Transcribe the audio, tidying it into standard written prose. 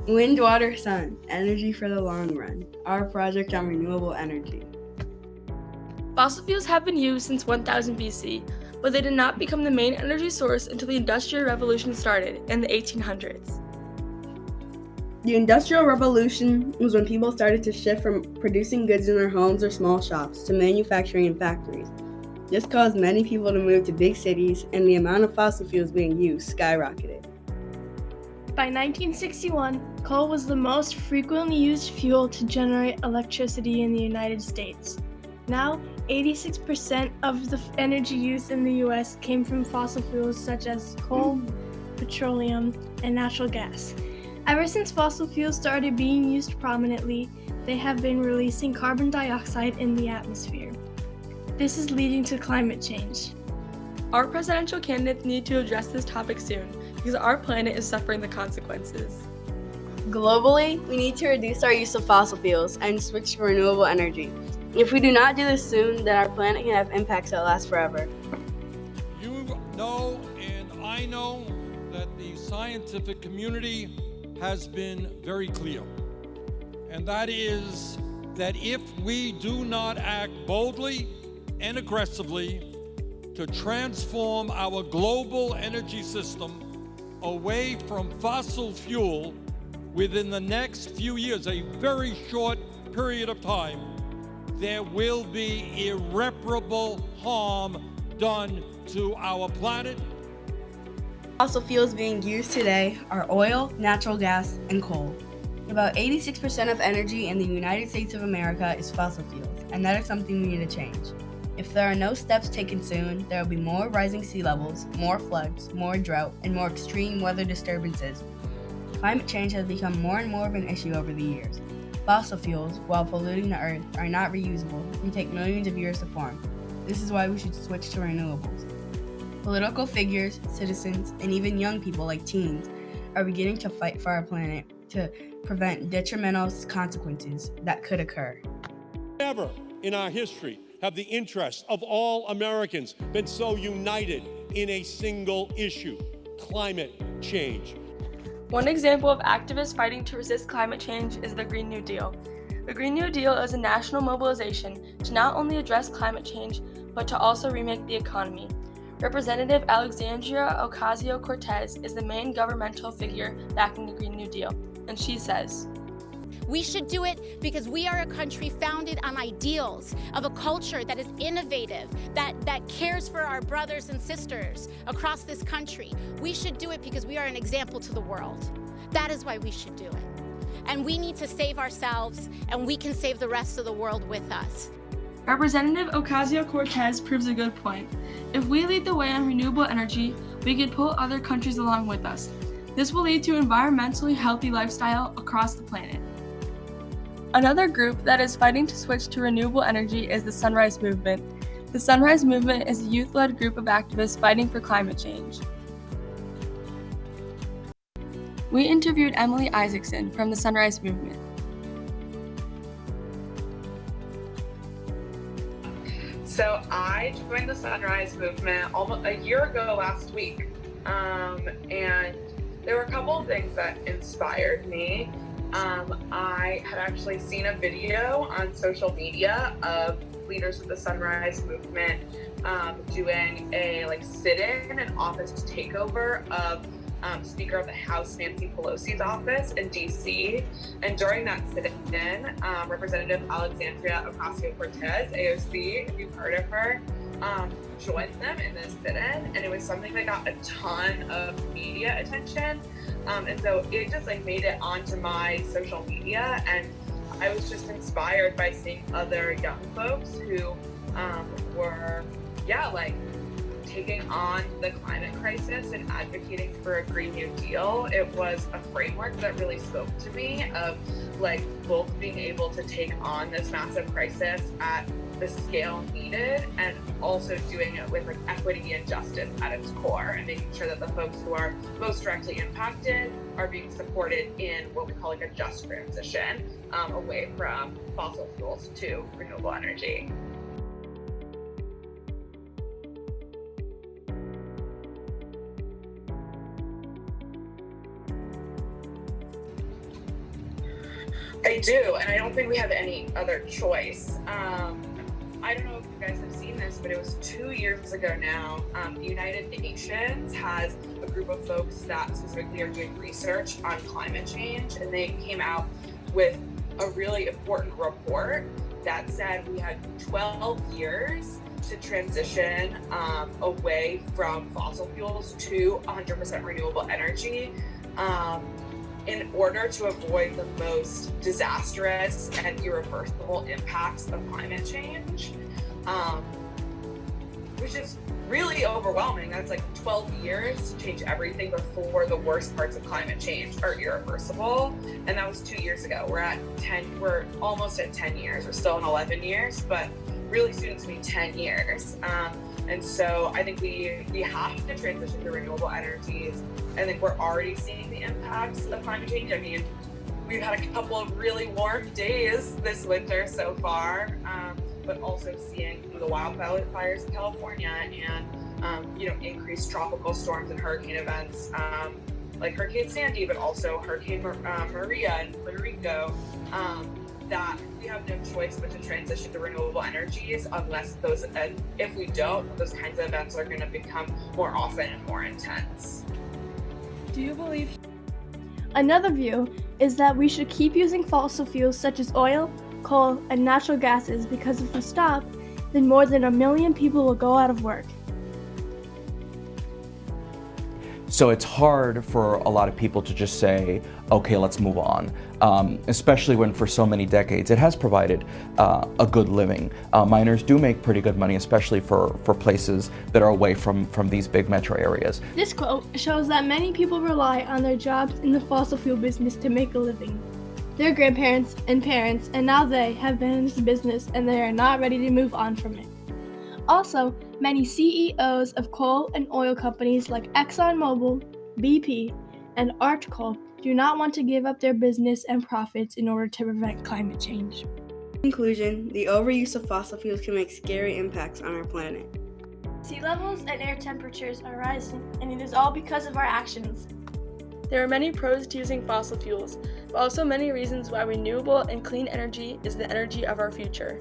Wind, water, sun, energy for the long run. Our project on renewable energy. Fossil fuels have been used since 1000 BC, but they did not become the main energy source until the Industrial Revolution started in the 1800s. The Industrial Revolution was when people started to shift from producing goods in their homes or small shops to manufacturing in factories. This caused many people to move to big cities, and the amount of fossil fuels being used skyrocketed. By 1961, coal was the most frequently used fuel to generate electricity in the United States. Now, 86% of the energy used in the U.S. came from fossil fuels such as coal, petroleum, and natural gas. Ever since fossil fuels started being used prominently, they have been releasing carbon dioxide in the atmosphere. This is leading to climate change. Our presidential candidates need to address this topic soon because our planet is suffering the consequences. Globally, we need to reduce our use of fossil fuels and switch to renewable energy. If we do not do this soon, then our planet can have impacts that last forever. You know, and I know, that the scientific community has been very clear. And that is that if we do not act boldly and aggressively to transform our global energy system away from fossil fuel within the next few years, a very short period of time, there will be irreparable harm done to our planet. Fossil fuels being used today are oil, natural gas, and coal. About 86% of energy in the United States of America is fossil fuels, and that is something we need to change. If there are no steps taken soon, there will be more rising sea levels, more floods, more drought, and more extreme weather disturbances. Climate change has become more and more of an issue over the years. Fossil fuels, while polluting the earth, are not reusable and take millions of years to form. This is why we should switch to renewables. Political figures, citizens, and even young people like teens are beginning to fight for our planet to prevent detrimental consequences that could occur. Never in our history have the interests of all Americans been so united in a single issue: climate change. One example of activists fighting to resist climate change is the Green New Deal. The Green New Deal is a national mobilization to not only address climate change, but to also remake the economy. Representative Alexandria Ocasio-Cortez is the main governmental figure backing the Green New Deal, and she says, "We should do it because we are a country founded on ideals of a culture that is innovative, that cares for our brothers and sisters across this country. We should do it because we are an example to the world. That is why we should do it. And we need to save ourselves, and we can save the rest of the world with us." Representative Ocasio-Cortez proves a good point. If we lead the way on renewable energy, we can pull other countries along with us. This will lead to an environmentally healthy lifestyle across the planet. Another group that is fighting to switch to renewable energy is the Sunrise Movement. The Sunrise Movement is a youth-led group of activists fighting for climate change. We interviewed Emily Isaacson from the Sunrise Movement. So I joined the Sunrise Movement almost a year ago last week, and there were a couple of things that inspired me. I had actually seen a video on social media of leaders of the Sunrise Movement doing a sit-in and office takeover of Speaker of the House Nancy Pelosi's office in DC. And during that sit-in, Representative Alexandria Ocasio-Cortez, AOC, if you've heard of her, joined them in this sit-in, and it was something that got a ton of media attention. And so it just made it onto my social media, and I was just inspired by seeing other young folks who were, taking on the climate crisis and advocating for a Green New Deal. It was a framework that really spoke to me of both being able to take on this massive crisis at the scale needed, and also doing it with equity and justice at its core, and making sure that the folks who are most directly impacted are being supported in what we call a just transition away from fossil fuels to renewable energy. I do, and I don't think we have any other choice. I don't know if you guys have seen this, but it was 2 years ago now. The United Nations has a group of folks that specifically are doing research on climate change, and they came out with a really important report that said we had 12 years to transition away from fossil fuels to 100% renewable energy in order to avoid the most disastrous and irreversible impacts of climate change, which is really overwhelming. That's like 12 years to change everything before the worst parts of climate change are irreversible. And that was 2 years ago. We're almost at 10 years. We're still in 11 years, but really soon it's going to be 10 years. And so I think we have to transition to renewable energies. I think we're already seeing the impacts of climate change. I mean, we've had a couple of really warm days this winter so far, but also seeing the wildfires in California and increased tropical storms and hurricane events like Hurricane Sandy, but also Hurricane Maria in Puerto Rico. That we have no choice but to transition to renewable energies unless if we don't, those kinds of events are going to become more often and more intense. Do you believe? Another view is that we should keep using fossil fuels such as oil, coal, and natural gases because if we stop, then more than 1 million people will go out of work. So it's hard for a lot of people to just say, okay, let's move on, especially when for so many decades it has provided a good living. Miners do make pretty good money, especially for places that are away from these big metro areas. This quote shows that many people rely on their jobs in the fossil fuel business to make a living. Their grandparents and parents, and now they have been in this business and they are not ready to move on from it. Also, many CEOs of coal and oil companies like ExxonMobil, BP, and Arch Coal do not want to give up their business and profits in order to prevent climate change. In conclusion, the overuse of fossil fuels can make scary impacts on our planet. Sea levels and air temperatures are rising, and it is all because of our actions. There are many pros to using fossil fuels, but also many reasons why renewable and clean energy is the energy of our future.